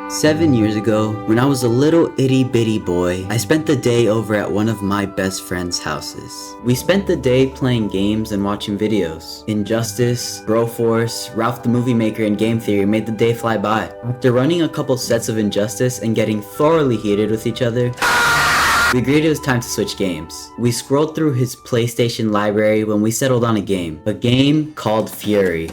7 years ago, when I was a little itty bitty boy, I spent the day over at one of my best friend's houses. We spent the day playing games and watching videos. Injustice, Broforce, Ralph the Movie Maker, and Game Theory made the day fly by. After running a couple sets of Injustice and getting thoroughly heated with each other, we agreed it was time to switch games. We scrolled through his PlayStation library when we settled on a game called Furi.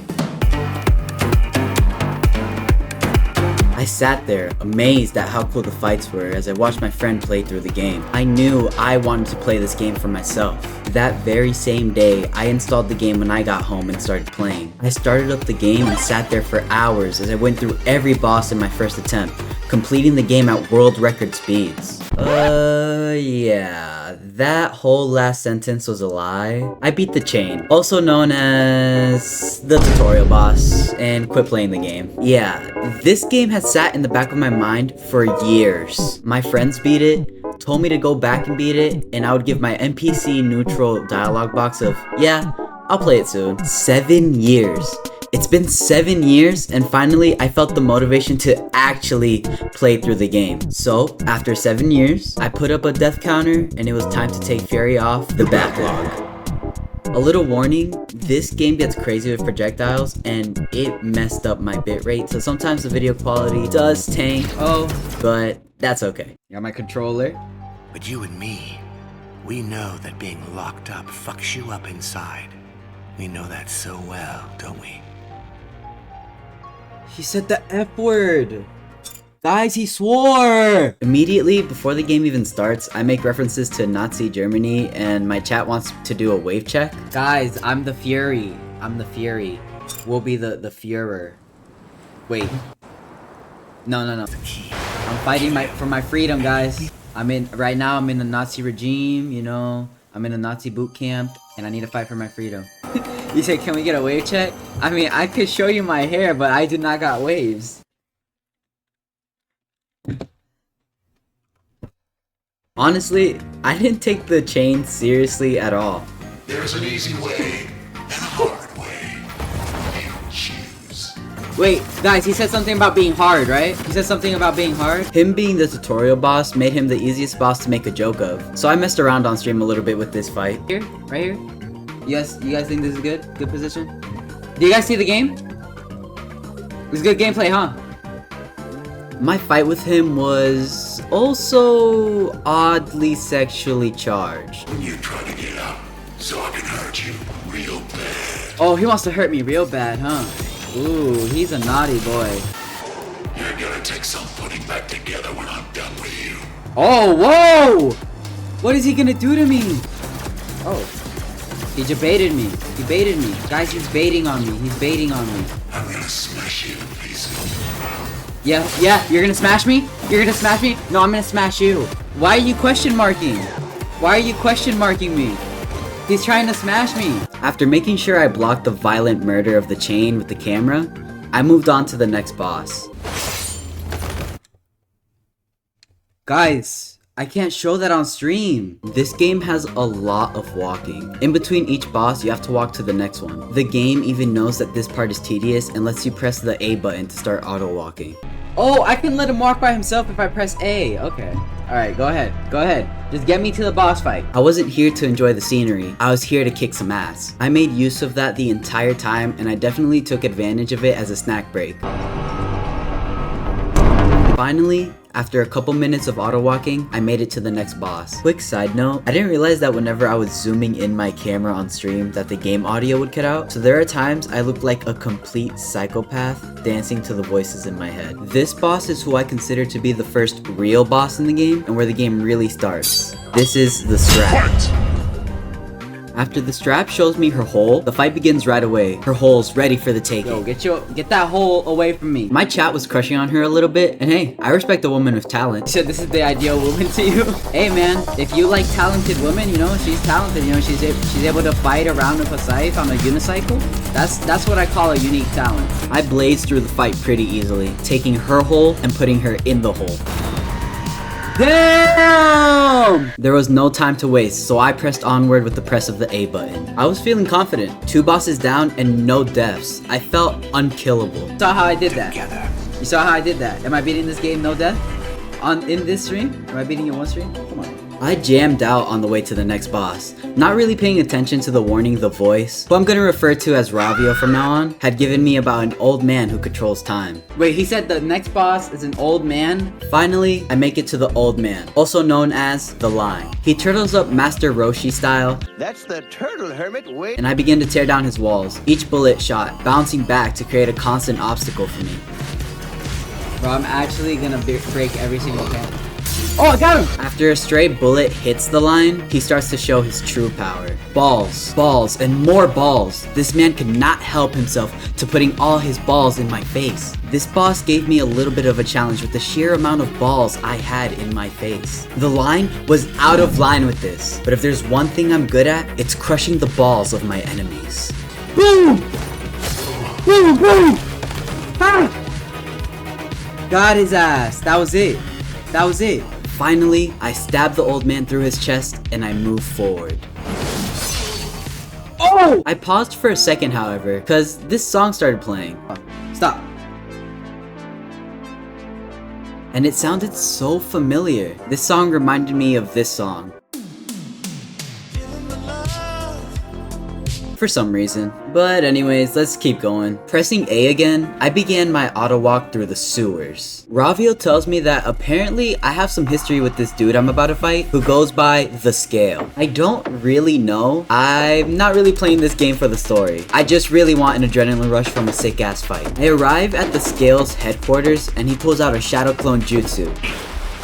I sat there, amazed at how cool the fights were as I watched my friend play through the game. I knew I wanted to play this game for myself. That very same day, I installed the game when I got home and started playing. I started up the game and sat there for hours as I went through every boss in my first attempt, completing the game at world record speeds. Yeah, that whole last sentence was a lie. I beat the chain, also known as the tutorial boss, and quit playing the game. Yeah, this game has sat in the back of my mind for years. My friends beat it, told me to go back and beat it, and I would give my NPC neutral dialogue box of, yeah, I'll play it soon. 7 years. It's been 7 years, and finally I felt the motivation to actually play through the game. So, after 7 years, I put up a death counter, and it was time to take Fury off the backlog. A little warning, this game gets crazy with projectiles, and it messed up my bitrate, so sometimes the video quality does tank, but that's okay. Got my controller. But you and me, we know that being locked up fucks you up inside. We know that so well, don't we? He said the F word! Guys, he swore! Immediately before the game even starts, I make references to Nazi Germany, and my chat wants to do a wave check. Guys, I'm the Fury. I'm the Fury. We'll be the Führer. Wait. No. I'm fighting for my freedom, guys. Right now I'm in the Nazi regime, you know. I'm in a Nazi boot camp, and I need to fight for my freedom. You said, can we get a wave check? I mean, I could show you my hair, but I do not got waves. Honestly, I didn't take the chain seriously at all. There's an easy way and a hard way. You choose. Wait, guys, he said something about being hard, right? He said something about being hard? Him being the tutorial boss made him the easiest boss to make a joke of. So I messed around on stream a little bit with this fight. Here, right here. You guys think this is good? Good position? Do you guys see the game? It's good gameplay, huh? My fight with him was also oddly sexually charged. You try to get up so I can hurt you real bad. Oh, he wants to hurt me real bad, huh? Ooh, he's a naughty boy. You're gonna take some putting back together when I'm done with you. Oh, whoa! What is he gonna do to me? Oh. He just baited me. He baited me. Guys, he's baiting on me. He's baiting on me. I'm gonna smash you to pieces. Yeah, you're gonna smash me? You're gonna smash me? No, I'm gonna smash you. Why are you question marking? Why are you question marking me? He's trying to smash me. After making sure I blocked the violent murder of the chain with the camera, I moved on to the next boss. Guys, I can't show that on stream. This game has a lot of walking. In between each boss, you have to walk to the next one. The game even knows that this part is tedious and lets you press the A button to start auto walking. Oh, I can let him walk by himself if I press A. Okay. Alright, go ahead. Go ahead. Just get me to the boss fight. I wasn't here to enjoy the scenery. I was here to kick some ass. I made use of that the entire time, and I definitely took advantage of it as a snack break. Finally, after a couple minutes of auto walking, I made it to the next boss. Quick side note, I didn't realize that whenever I was zooming in my camera on stream that the game audio would cut out. So there are times I look like a complete psychopath dancing to the voices in my head. This boss is who I consider to be the first real boss in the game and where the game really starts. This is the strap. After the strap shows me her hole, the fight begins right away. Her hole's ready for the taking. Yo, get that hole away from me. My chat was crushing on her a little bit, and hey, I respect a woman with talent. So this is the ideal woman to you? Hey man, if you like talented women, you know, she's talented, you know, she's able to fight around with a scythe on a unicycle. That's what I call a unique talent. I blazed through the fight pretty easily, taking her hole and putting her in the hole. Damn! There was no time to waste, so I pressed onward with the press of the A button. I was feeling confident. 2 bosses down and no deaths. I felt unkillable. Saw how I did that. You saw how I did that. Am I beating this game no death? In this stream? Am I beating it one stream? Come on. I jammed out on the way to the next boss. Not really paying attention to the warning the voice, who I'm gonna refer to as Ravio from now on, had given me about an old man who controls time. Wait, he said the next boss is an old man? Finally, I make it to the old man, also known as the Line. He turtles up Master Roshi style. That's the turtle hermit way. And I begin to tear down his walls, each bullet shot, bouncing back to create a constant obstacle for me. Bro, I'm actually gonna break every single pan. Oh, I got him! After a stray bullet hits the Line, he starts to show his true power. Balls, balls, and more balls. This man could not help himself to putting all his balls in my face. This boss gave me a little bit of a challenge with the sheer amount of balls I had in my face. The Line was out of line with this, but if there's one thing I'm good at, it's crushing the balls of my enemies. Boom! Boom, boom! Ah! Got his ass. That was it. That was it. Finally, I stab the old man through his chest and I move forward. Oh! I paused for a second, however, because this song started playing. Stop. And it sounded so familiar. This song reminded me of this song. For some reason. But anyways, let's keep going. Pressing A again, I began my auto walk through the sewers. Ravio tells me that apparently I have some history with this dude I'm about to fight who goes by The Scale. I don't really know. I'm not really playing this game for the story. I just really want an adrenaline rush from a sick ass fight. I arrive at The Scale's headquarters and he pulls out a shadow clone jutsu.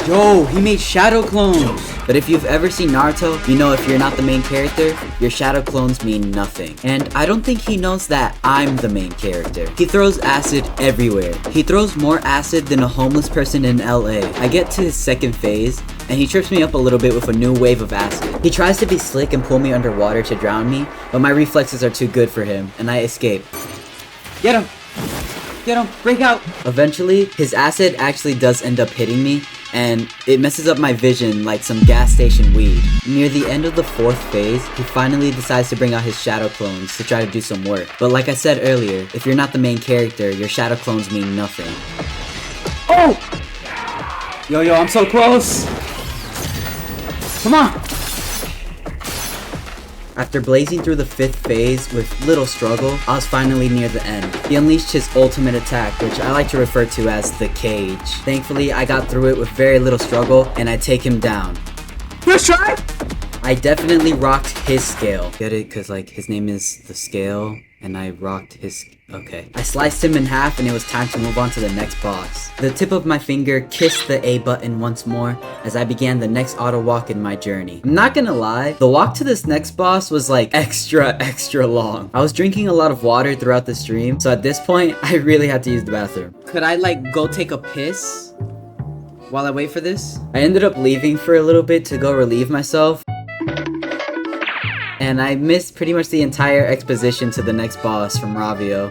Yo, he made shadow clones! But if you've ever seen Naruto, you know if you're not the main character, your shadow clones mean nothing. And I don't think he knows that I'm the main character. He throws acid everywhere. He throws more acid than a homeless person in LA. I get to his second phase, and he trips me up a little bit with a new wave of acid. He tries to be slick and pull me underwater to drown me, but my reflexes are too good for him, and I escape. Get him! Get him! Break out! Eventually, his acid actually does end up hitting me, and it messes up my vision like some gas station weed. Near the end of the fourth phase, he finally decides to bring out his shadow clones to try to do some work. But like I said earlier, if you're not the main character, your shadow clones mean nothing. Oh! Yo, I'm so close! Come on! After blazing through the fifth phase with little struggle, I was finally near the end. He unleashed his ultimate attack, which I like to refer to as the cage. Thankfully, I got through it with very little struggle, and I take him down. First try! I definitely rocked his scale. Get it? Cause like, his name is The Scale, and I rocked his... Okay. I sliced him in half and it was time to move on to the next boss. The tip of my finger kissed the A button once more as I began the next auto walk in my journey. I'm not gonna lie, the walk to this next boss was like extra long. I was drinking a lot of water throughout the stream, so at this point, I really had to use the bathroom. Could I like go take a piss while I wait for this? I ended up leaving for a little bit to go relieve myself. And I missed pretty much the entire exposition to the next boss from Ravio.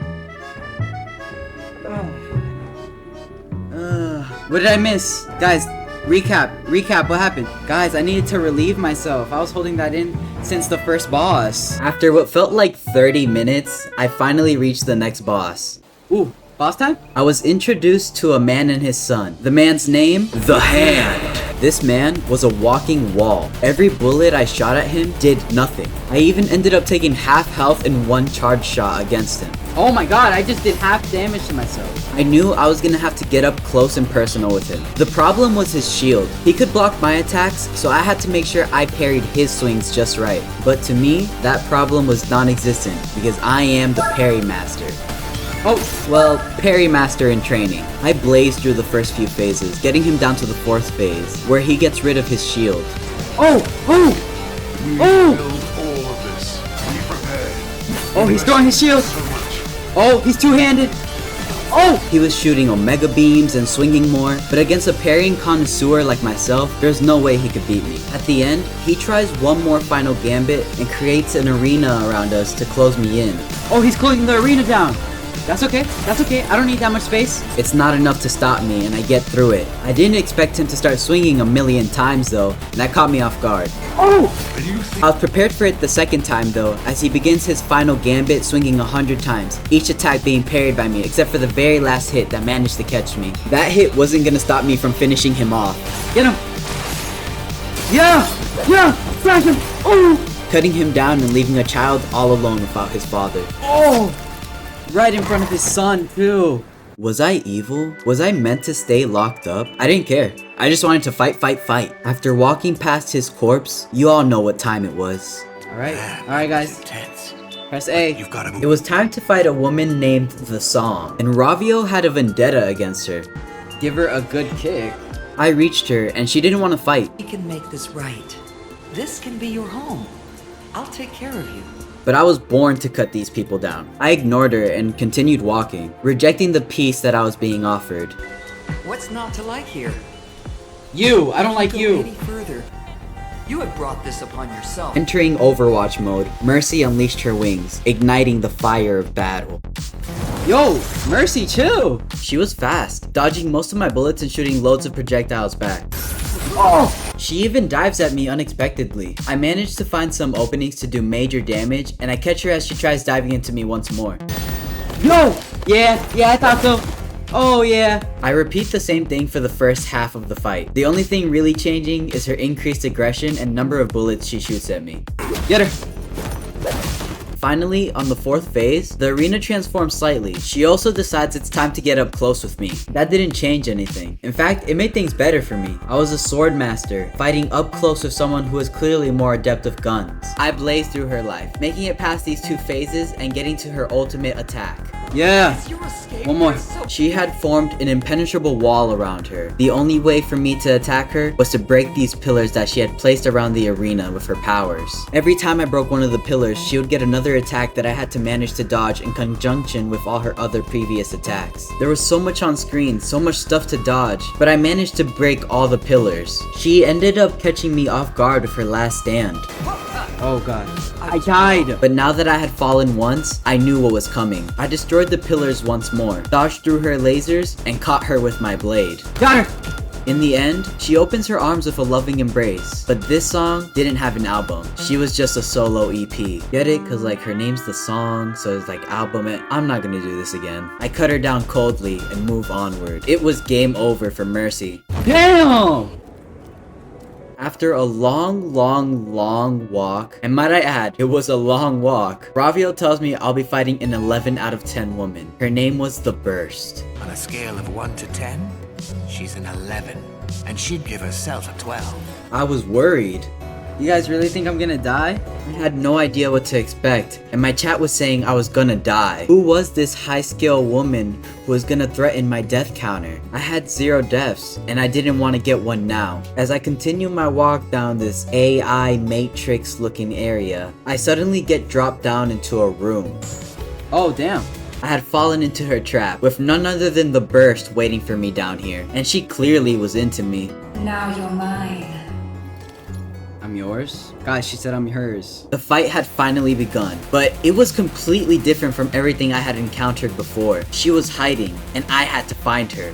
What did I miss? Guys, recap, what happened? Guys, I needed to relieve myself. I was holding that in since the first boss. After what felt like 30 minutes, I finally reached the next boss. Ooh, boss time? I was introduced to a man and his son. The man's name? The Hand. This man was a walking wall. Every bullet I shot at him did nothing. I even ended up taking half health in one charge shot against him. Oh my god, I just did half damage to myself. I knew I was gonna have to get up close and personal with him. The problem was his shield. He could block my attacks, so I had to make sure I parried his swings just right. But to me, that problem was non-existent because I am the parry master. Oh, well, parry master in training. I blazed through the first few phases, getting him down to the fourth phase, where he gets rid of his shield. Oh! Oh, he's throwing his shield! Oh, he's two-handed! Oh! He was shooting omega beams and swinging more, but against a parrying connoisseur like myself, there's no way he could beat me. At the end, he tries one more final gambit and creates an arena around us to close me in. Oh, he's closing the arena down! That's okay. That's okay. I don't need that much space. It's not enough to stop me, and I get through it. I didn't expect him to start swinging a million times, though, and that caught me off guard. Oh! I was prepared for it the second time, though, as he begins his final gambit swinging 100 times, each attack being parried by me, except for the very last hit that managed to catch me. That hit wasn't gonna stop me from finishing him off. Get him! Yeah! Yeah! Smash him! Oh! Cutting him down and leaving a child all alone without his father. Oh! Right in front of his son, too. Was I evil? Was I meant to stay locked up? I didn't care. I just wanted to fight, fight, fight. After walking past his corpse, you all know what time it was. Alright guys. Intense. Press A. You've got to move. It was time to fight a woman named The Song, and Ravio had a vendetta against her. Give her a good kick. I reached her, and she didn't want to fight. We can make this right. This can be your home. I'll take care of you. But I was born to cut these people down. I ignored her and continued walking, rejecting the peace that I was being offered. What's not to like here? You! I don't like Go you! any further. You have brought this upon yourself. Entering Overwatch mode, Mercy unleashed her wings, igniting the fire of battle. Yo! Mercy, chill! She was fast, dodging most of my bullets and shooting loads of projectiles back. Oh! She even dives at me unexpectedly. I managed to find some openings to do major damage, and I catch her as she tries diving into me once more. Yo! Yeah, I thought so. Oh yeah. I repeat the same thing for the first half of the fight. The only thing really changing is her increased aggression and number of bullets she shoots at me. Get her! Finally, on the fourth phase, the arena transforms slightly. She also decides it's time to get up close with me. That didn't change anything. In fact, it made things better for me. I was a sword master, fighting up close with someone who is clearly more adept with guns. I blazed through her life, making it past these two phases and getting to her ultimate attack. Yeah! One more. She had formed an impenetrable wall around her. The only way for me to attack her was to break these pillars that she had placed around the arena with her powers. Every time I broke one of the pillars, she would get another attack that I had to manage to dodge in conjunction with all her other previous attacks. There was so much on screen, so much stuff to dodge, but I managed to break all the pillars. She ended up catching me off guard with her last stand. Oh god. I died! But now that I had fallen once, I knew what was coming. I destroyed the pillars once more, dodged through her lasers, and caught her with my blade. Got her! In the end, she opens her arms with a loving embrace. But this song didn't have an album. She was just a solo EP. Get it? Cause like her name's The Song, so it's like album it. I'm not gonna do this again. I cut her down coldly and move onward. It was game over for Mercy. Damn! After a long walk, and might I add, it was a long walk, Ravio tells me I'll be fighting an 11 out of 10 woman. Her name was The Burst. On a scale of 1 to 10, she's an 11. And she'd give herself a 12. I was worried. You guys really think I'm gonna die? I had no idea what to expect, and my chat was saying I was gonna die. Who was this high-skill woman who was gonna threaten my death counter? I had 0 deaths, and I didn't want to get one now. As I continue my walk down this AI Matrix-looking area, I suddenly get dropped down into a room. Oh damn. I had fallen into her trap, with none other than The Burst waiting for me down here, and she clearly was into me. Now you're mine. I'm yours? Guys, she said I'm hers. The fight had finally begun, but it was completely different from everything I had encountered before. She was hiding, and I had to find her.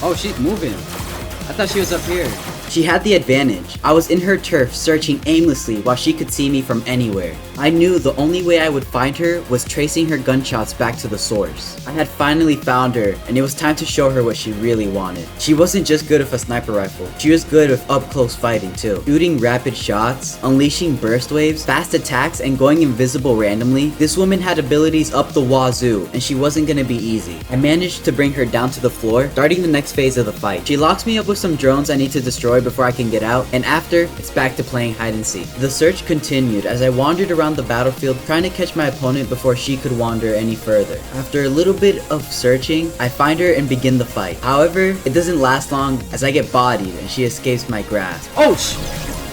Oh, she's moving. I thought she was up here. She had the advantage. I was in her turf searching aimlessly while she could see me from anywhere. I knew the only way I would find her was tracing her gunshots back to the source. I had finally found her, and it was time to show her what she really wanted. She wasn't just good with a sniper rifle. She was good with up-close fighting too. Shooting rapid shots, unleashing burst waves, fast attacks, and going invisible randomly. This woman had abilities up the wazoo, and she wasn't gonna be easy. I managed to bring her down to the floor, starting the next phase of the fight. She locks me up with some drones I need to destroy before I can get out, and after, it's back to playing hide and seek. The search continued as I wandered around the battlefield trying to catch my opponent before she could wander any further. After a little bit of searching, I find her and begin the fight. However, it doesn't last long as I get bodied and she escapes my grasp. Oh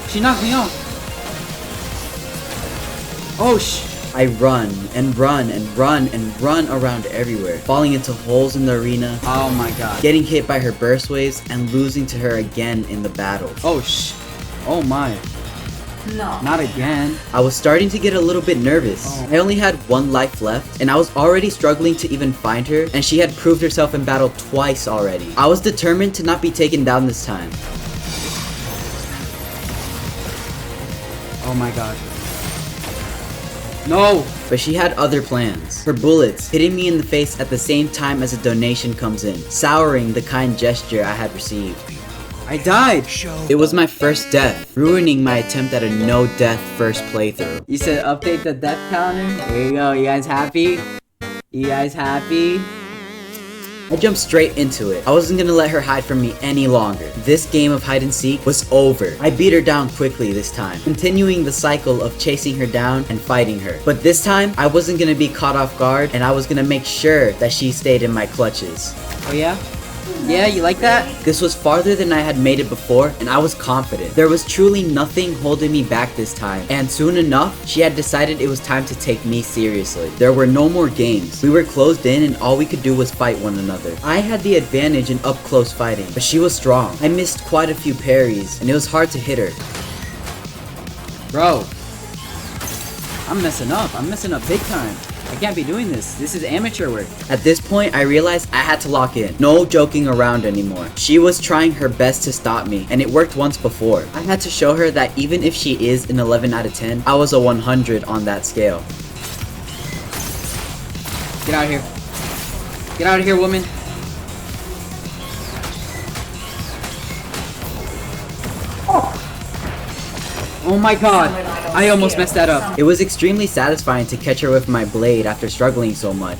she knocked me off. Oh I run and run and run and run around everywhere, falling into holes in the arena. Oh my god. Getting hit by her burst waves and losing to her again in the battle. Oh my. No. Not again. I was starting to get a little bit nervous. I only had 1 life left, and I was already struggling to even find her, and she had proved herself in battle twice already. I was determined to not be taken down this time. Oh my god. No! But she had other plans. Her bullets hitting me in the face at the same time as a donation comes in, souring the kind gesture I had received. I died! It was my first death, ruining my attempt at a no-death first playthrough. You said update the death counter? There you go. You guys happy? You guys happy? I jumped straight into it. I wasn't gonna let her hide from me any longer. This game of hide and seek was over. I beat her down quickly this time, continuing the cycle of chasing her down and fighting her. But this time, I wasn't gonna be caught off guard, and I was gonna make sure that she stayed in my clutches. Oh yeah? Yeah, you like that? This was farther than I had made it before, and I was confident. There was truly nothing holding me back this time, and soon enough, she had decided it was time to take me seriously. There were no more games. We were closed in, and all we could do was fight one another. I had the advantage in up-close fighting, but she was strong. I missed quite a few parries, and it was hard to hit her. Bro. I'm messing up. I'm messing up big time. I can't be doing this. This is amateur work. At this point, I realized I had to lock in. No joking around anymore. She was trying her best to stop me, and it worked once before. I had to show her that even if she is an 11 out of 10, I was a 100 on that scale. Get out of here. Get out of here, woman. Oh my god. I almost messed that up. It was extremely satisfying to catch her with my blade after struggling so much.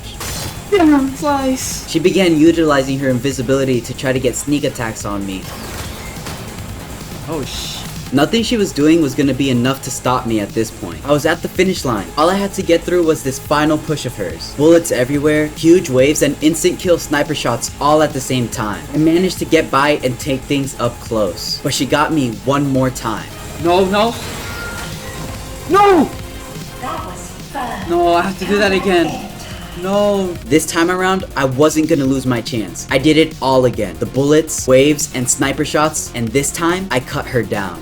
Damn, slice. She began utilizing her invisibility to try to get sneak attacks on me. Oh Nothing she was doing was gonna be enough to stop me at this point. I was at the finish line. All I had to get through was this final push of hers. Bullets everywhere, huge waves, and instant kill sniper shots all at the same time. I managed to get by and take things up close. But she got me one more time. No, no. No! That was fun. No, I have to do that again. No. This time around, I wasn't gonna lose my chance. I did it all again. The bullets, waves, and sniper shots, and this time, I cut her down.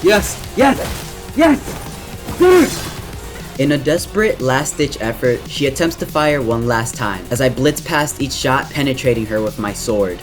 Yes, yes, yes. Dude. In a desperate last-ditch effort, she attempts to fire one last time, as I blitz past each shot, penetrating her with my sword.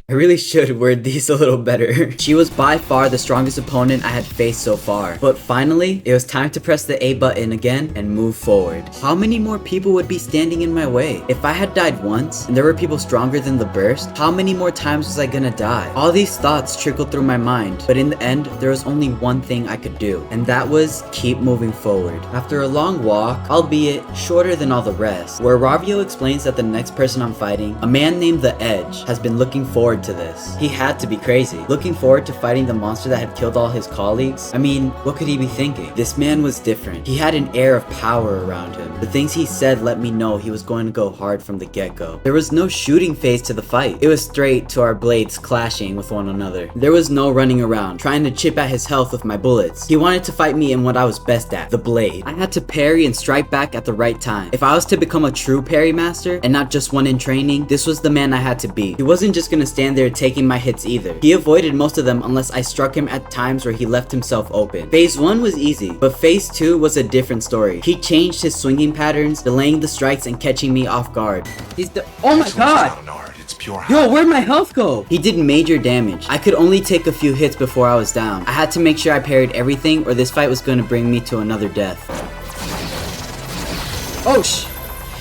I really should word these a little better. She was by far the strongest opponent I had faced so far. But finally, it was time to press the A button again and move forward. How many more people would be standing in my way? If I had died once, and there were people stronger than the burst, how many more times was I gonna die? All these thoughts trickled through my mind, but in the end, there was only one thing I could do, and that was keep moving forward. After a long walk, albeit shorter than all the rest, where Ravio explains that the next person I'm fighting, a man named The Edge, has been looking forward to this. He had to be crazy. Looking forward to fighting the monster that had killed all his colleagues? I mean, what could he be thinking? This man was different. He had an air of power around him. The things he said let me know he was going to go hard from the get-go. There was no shooting phase to the fight. It was straight to our blades clashing with one another. There was no running around, trying to chip at his health with my bullets. He wanted to fight me in what I was best at, the blade. I had to parry and strike back at the right time. If I was to become a true parry master, and not just one in training, this was the man I had to be. He wasn't just gonna stand there taking my hits either. He avoided most of them unless I struck him at times where he left himself open. Phase 1 was easy, but phase 2 was a different story. He changed his swinging patterns, delaying the strikes and catching me off guard. Oh my god! It's pure Yo, where'd my health go? He did major damage. I could only take a few hits before I was down. I had to make sure I parried everything or this fight was going to bring me to another death.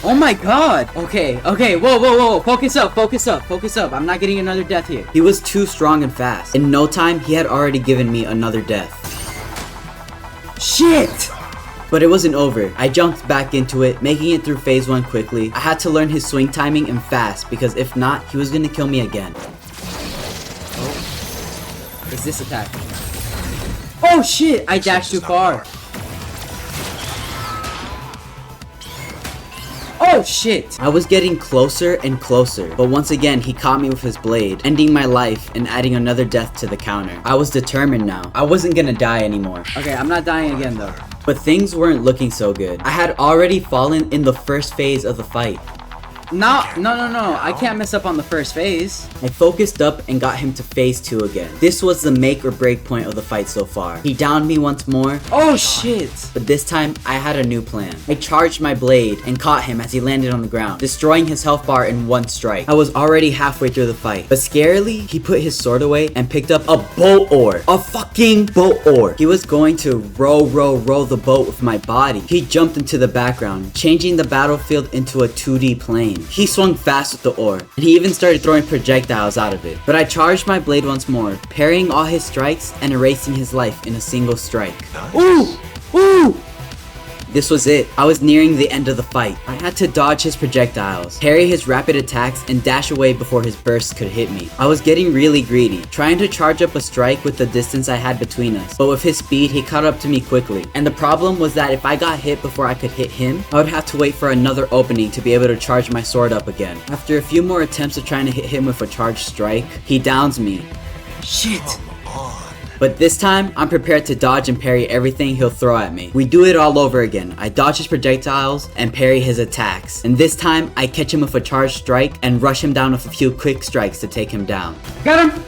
Oh my god! Okay, whoa, focus up, I'm not getting another death here. He was too strong and fast. In no time, he had already given me another death. Shit! But it wasn't over. I jumped back into it, making it through phase 1 quickly. I had to learn his swing timing and fast, because if not, he was gonna kill me again. It's this attack. Oh shit! I dashed too far. Oh shit! I was getting closer and closer, but once again he caught me with his blade, ending my life and adding another death to the counter. I was determined now. I wasn't gonna die anymore. Okay, I'm not dying again though. But things weren't looking so good. I had already fallen in the first phase of the fight. No. I can't mess up on the first phase. I focused up and got him to phase 2 again. This was the make or break point of the fight so far. He downed me once more. Oh shit. But this time, I had a new plan. I charged my blade and caught him as he landed on the ground, destroying his health bar in one strike. I was already halfway through the fight, but scarily, he put his sword away and picked up a boat oar. A fucking boat oar. He was going to row the boat with my body. He jumped into the background, changing the battlefield into a 2D plane. He swung fast with the oar, and he even started throwing projectiles out of it. But I charged my blade once more, parrying all his strikes and erasing his life in a single strike. Ooh! Ooh! This was it. I was nearing the end of the fight. I had to dodge his projectiles, parry his rapid attacks, and dash away before his bursts could hit me. I was getting really greedy, trying to charge up a strike with the distance I had between us. But with his speed, he caught up to me quickly. And the problem was that if I got hit before I could hit him, I would have to wait for another opening to be able to charge my sword up again. After a few more attempts of trying to hit him with a charged strike, he downs me. Shit! But this time, I'm prepared to dodge and parry everything he'll throw at me. We do it all over again. I dodge his projectiles and parry his attacks. And this time, I catch him with a charged strike and rush him down with a few quick strikes to take him down. Got him!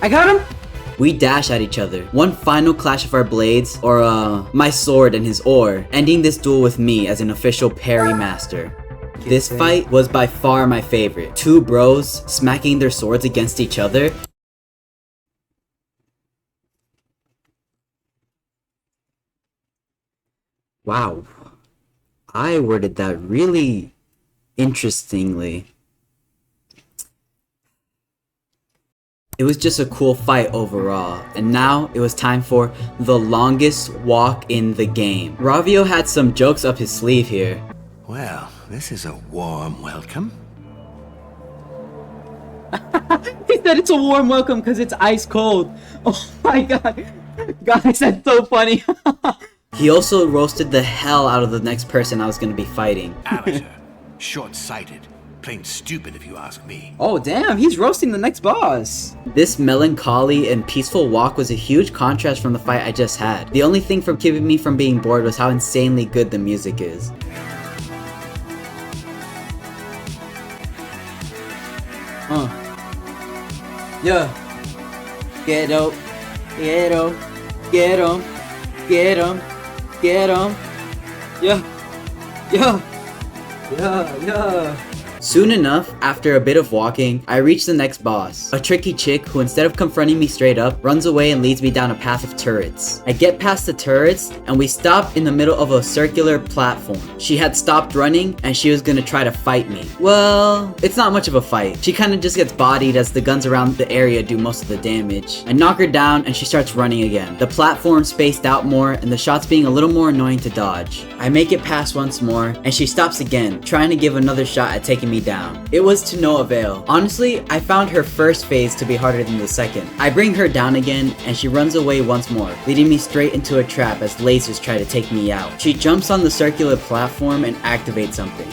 I got him! We dash at each other. One final clash of our blades, or my sword and his oar, ending this duel with me as an official parry master. This fight was by far my favorite. Two bros smacking their swords against each other. Wow, I worded that really interestingly. It was just a cool fight overall, and now it was time for the longest walk in the game. Ravio had some jokes up his sleeve here. Well, this is a warm welcome. He said it's a warm welcome because it's ice cold. Oh my god. Guys, that's so funny. He also roasted the hell out of the next person I was going to be fighting. Amateur. Short-sighted. Plain stupid if you ask me. Oh damn, he's roasting the next boss. This melancholy and peaceful walk was a huge contrast from the fight I just had. The only thing from keeping me from being bored was how insanely good the music is. Yeah. Get up. Get up. Get him. Get him. Get him. Yeah. Yeah. Yeah. Soon enough, after a bit of walking, I reached the next boss. A tricky chick who, instead of confronting me straight up, runs away and leads me down a path of turrets. I get past the turrets, and we stop in the middle of a circular platform. She had stopped running, and she was gonna try to fight me. Well, it's not much of a fight. She kinda just gets bodied as the guns around the area do most of the damage. I knock her down, and she starts running again. The platform spaced out more, and the shots being a little more annoying to dodge. I make it past once more, and she stops again, trying to give another shot at taking me down. It was to no avail. Honestly, I found her first phase to be harder than the second. I bring her down again, and she runs away once more, leading me straight into a trap as lasers try to take me out. She jumps on the circular platform and activates something.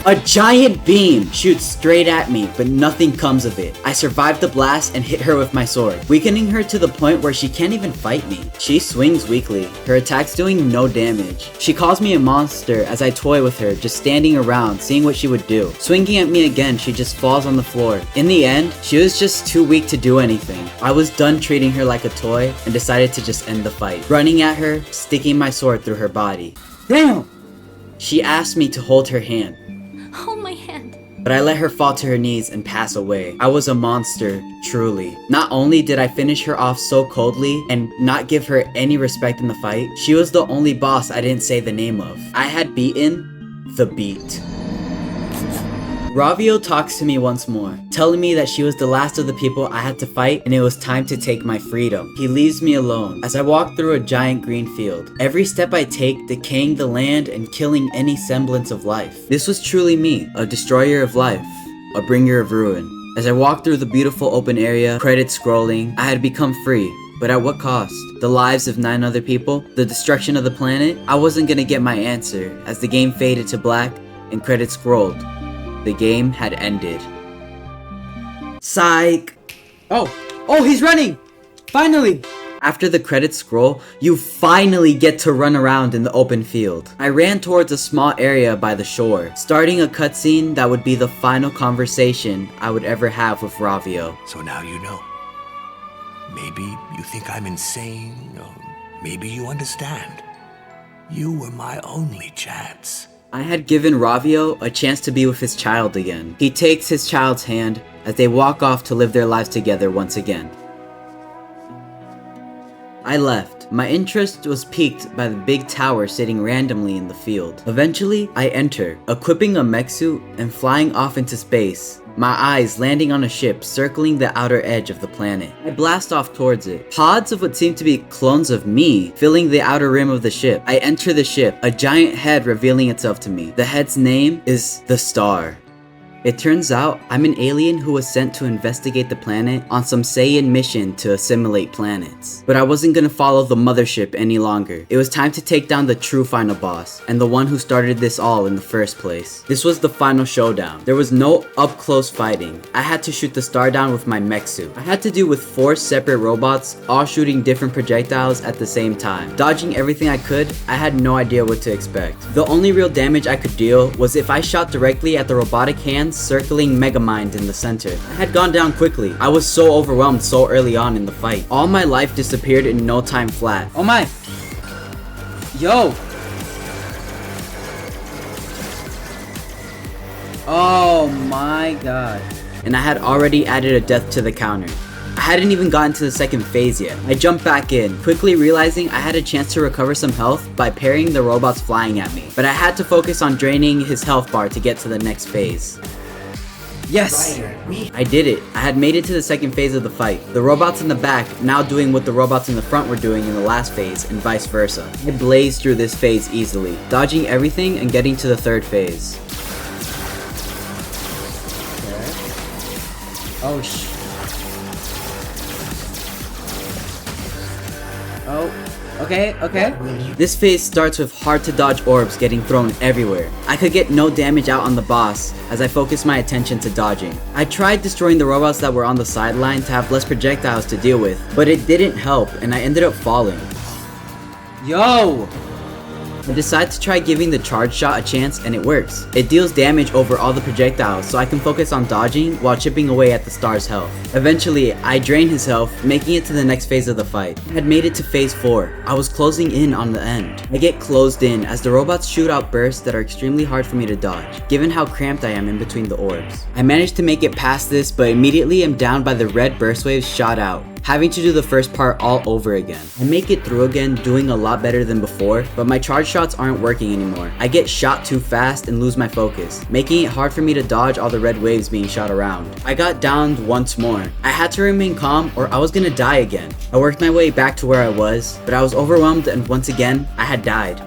A giant beam shoots straight at me, but nothing comes of it. I survive the blast and hit her with my sword, weakening her to the point where she can't even fight me. She swings weakly, her attacks doing no damage. She calls me a monster as I toy with her, just standing around, seeing what she would do. Swinging at me again, she just falls on the floor. In the end, she was just too weak to do anything. I was done treating her like a toy and decided to just end the fight. Running at her, sticking my sword through her body. Damn! She asked me to hold her hand, Hold my hand. but I let her fall to her knees and pass away. I was a monster, truly. Not only did I finish her off so coldly and not give her any respect in the fight, she was the only boss I didn't say the name of. I had beaten the beat. Ravio talks to me once more, telling me that she was the last of the people I had to fight and it was time to take my freedom. He leaves me alone as I walk through a giant green field. Every step I take, decaying the land and killing any semblance of life. This was truly me, a destroyer of life, a bringer of ruin. As I walked through the beautiful open area, credits scrolling, I had become free. But at what cost? The lives of 9 other people? The destruction of the planet? I wasn't gonna get my answer as the game faded to black and credits scrolled. The game had ended. Psych! Oh, he's running! Finally! After the credits scroll, you finally get to run around in the open field. I ran towards a small area by the shore, starting a cutscene that would be the final conversation I would ever have with Ravio. So now you know. Maybe you think I'm insane, or maybe you understand. You were my only chance. I had given Ravio a chance to be with his child again. He takes his child's hand as they walk off to live their lives together once again. I left. My interest was piqued by the big tower sitting randomly in the field. Eventually, I enter, equipping a mech suit and flying off into space, my eyes landing on a ship circling the outer edge of the planet. I blast off towards it. Pods of what seem to be clones of me filling the outer rim of the ship. I enter the ship, a giant head revealing itself to me. The head's name is the Star. It turns out I'm an alien who was sent to investigate the planet on some Saiyan mission to assimilate planets. But I wasn't gonna follow the mothership any longer. It was time to take down the true final boss, and the one who started this all in the first place. This was the final showdown. There was no up close fighting. I had to shoot the Star down with my mech suit. I had to deal with 4 separate robots, all shooting different projectiles at the same time. Dodging everything I could, I had no idea what to expect. The only real damage I could deal was if I shot directly at the robotic hands circling Megamind in the center. I had gone down quickly. I was so overwhelmed so early on in the fight. All my life disappeared in no time flat. Oh my. Yo. Oh my god. And I had already added a death to the counter. I hadn't even gotten to the second phase yet. I jumped back in, quickly realizing I had a chance to recover some health by parrying the robots flying at me. But I had to focus on draining his health bar to get to the next phase. Yes! I did it. I had made it to the second phase of the fight. The robots in the back now doing what the robots in the front were doing in the last phase, and vice versa. I blazed through this phase easily, dodging everything and getting to the third phase. Oh okay. This phase starts with hard to dodge orbs getting thrown everywhere. I could get no damage out on the boss as I focused my attention to dodging. I tried destroying the robots that were on the sideline to have less projectiles to deal with, but it didn't help and I ended up falling. Yo! I decide to try giving the charge shot a chance and it works. It deals damage over all the projectiles so I can focus on dodging while chipping away at the Star's health. Eventually, I drain his health, making it to the next phase of the fight. I had made it to phase 4. I was closing in on the end. I get closed in as the robots shoot out bursts that are extremely hard for me to dodge, given how cramped I am in between the orbs. I managed to make it past this, but immediately am down by the red burst waves shot out, having to do the first part all over again. I make it through again, doing a lot better than before, but my charge shots aren't working anymore. I get shot too fast and lose my focus, making it hard for me to dodge all the red waves being shot around. I got downed once more. I had to remain calm or I was gonna die again. I worked my way back to where I was, but I was overwhelmed and once again, I had died.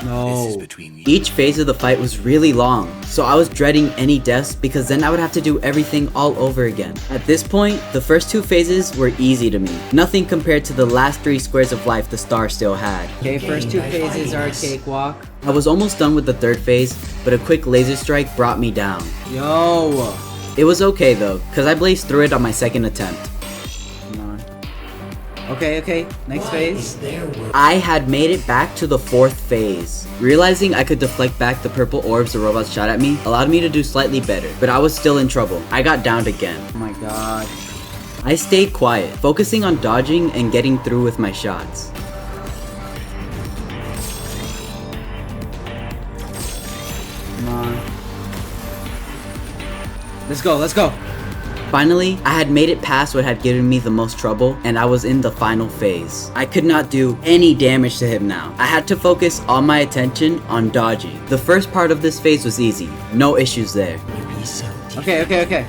No. This is between you. Each phase of the fight was really long, so I was dreading any deaths because then I would have to do everything all over again. At this point, the first 2 phases were easy to me. Nothing compared to the last 3 squares of life the Star still had. Okay, first 2 phases are a cakewalk. I was almost done with the 3rd phase, but a quick laser strike brought me down. Yo! It was okay though, cause I blazed through it on my 2nd attempt. Come on. Okay, next phase. I had made it back to the 4th phase. Realizing I could deflect back the purple orbs the robots shot at me allowed me to do slightly better, but I was still in trouble. I got downed again. Oh my god. I stayed quiet, focusing on dodging and getting through with my shots. Come on. Let's go. Finally, I had made it past what had given me the most trouble, and I was in the final phase. I could not do any damage to him now. I had to focus all my attention on dodging. The first part of this phase was easy, no issues there. Okay.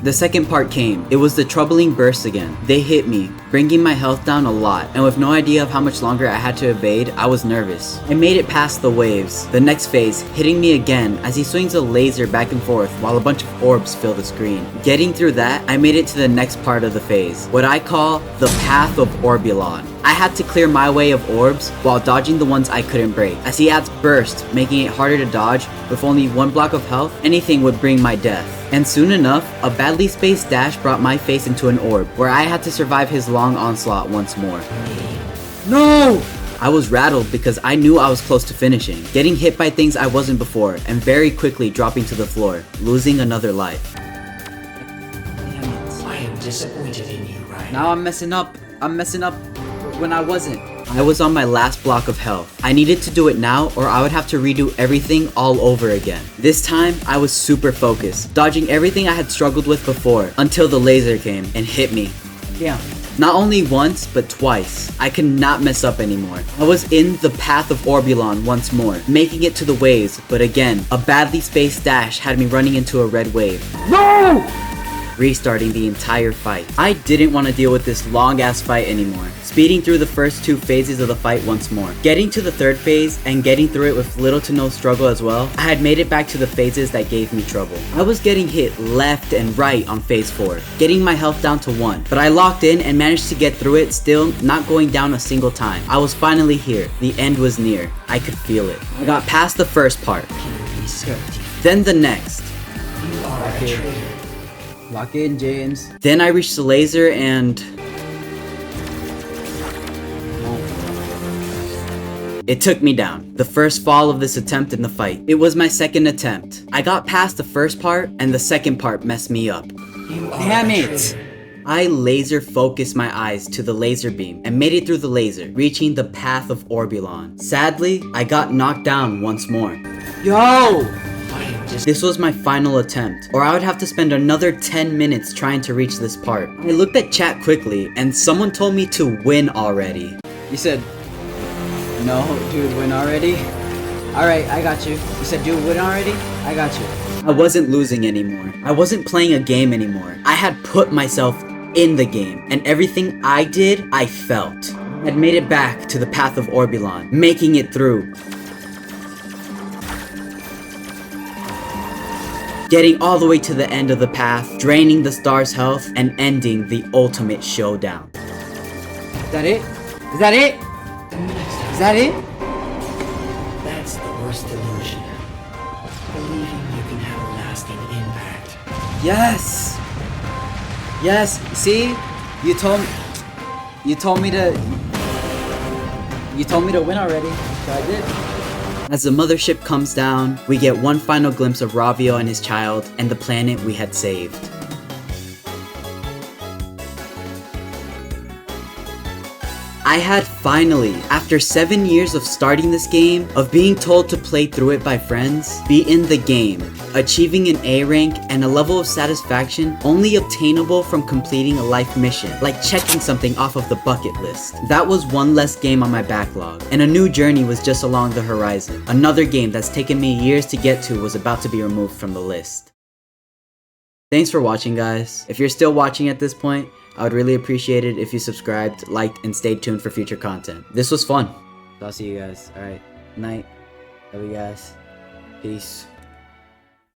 The second part came. It was the troubling bursts again. They hit me, bringing my health down a lot, and with no idea of how much longer I had to evade, I was nervous. I made it past the waves. The next phase, hitting me again as he swings a laser back and forth while a bunch of orbs fill the screen. Getting through that, I made it to the next part of the phase, what I call the Path of Orbulon. I had to clear my way of orbs while dodging the ones I couldn't break. As he adds burst, making it harder to dodge, with only 1 block of health, anything would bring my death. And soon enough, a badly spaced dash brought my face into an orb, where I had to survive his long onslaught once more. No! I was rattled because I knew I was close to finishing, getting hit by things I wasn't before, and very quickly dropping to the floor, losing another life. I am disappointed in you, Ryan. Now I'm messing up. I'm messing up when I wasn't. I was on my last block of health. I needed to do it now or I would have to redo everything all over again. This time, I was super focused, dodging everything I had struggled with before, until the laser came and hit me. Damn. Not only once, but twice. I could not mess up anymore. I was in the path of Orbulon once more, making it to the waves, but again, a badly spaced dash had me running into a red wave. No! Restarting the entire fight. I didn't want to deal with this long ass fight anymore. Speeding through the first 2 phases of the fight once more. Getting to the 3rd phase and getting through it with little to no struggle as well, I had made it back to the phases that gave me trouble. I was getting hit left and right on phase 4, getting my health down to 1, but I locked in and managed to get through it, still not going down a single time. I was finally here. The end was near. I could feel it. I got past the first part, then the next. You are a traitor. Lock in, James. Then I reached the laser and... it took me down. The first fall of this attempt in the fight. It was my 2nd attempt. I got past the first part and the 2nd part messed me up. You are Damn a it. traitor. I laser focused my eyes to the laser beam and made it through the laser, reaching the path of Orbulon. Sadly, I got knocked down once more. Yo! This was my final attempt, or I would have to spend another 10 minutes trying to reach this part. I looked at chat quickly, and someone told me to win already. You said, no, dude, win already? Alright, I got you. You said, dude, win already? I got you. I wasn't losing anymore. I wasn't playing a game anymore. I had put myself in the game, and everything I did, I felt. I had made it back to the path of Orbulon, making it through. Getting all the way to the end of the path, draining the star's health, and ending the ultimate showdown. Is that it? Is that it? Is that it? That's the worst delusion. Believing you can have a lasting impact. Yes! Yes, see? You told me to win already. So I did. As the mothership comes down, we get one final glimpse of Ravio and his child and the planet we had saved. I had finally, after 7 years of starting this game, of being told to play through it by friends, be in the game, achieving an A rank and a level of satisfaction only obtainable from completing a life mission, like checking something off of the bucket list. That was one less game on my backlog, and a new journey was just along the horizon. Another game that's taken me years to get to was about to be removed from the list. Thanks for watching, guys. If you're still watching at this point, I would really appreciate it if you subscribed, liked, and stayed tuned for future content. This was fun. So I'll see you guys. Alright. Night. Love you guys. Peace.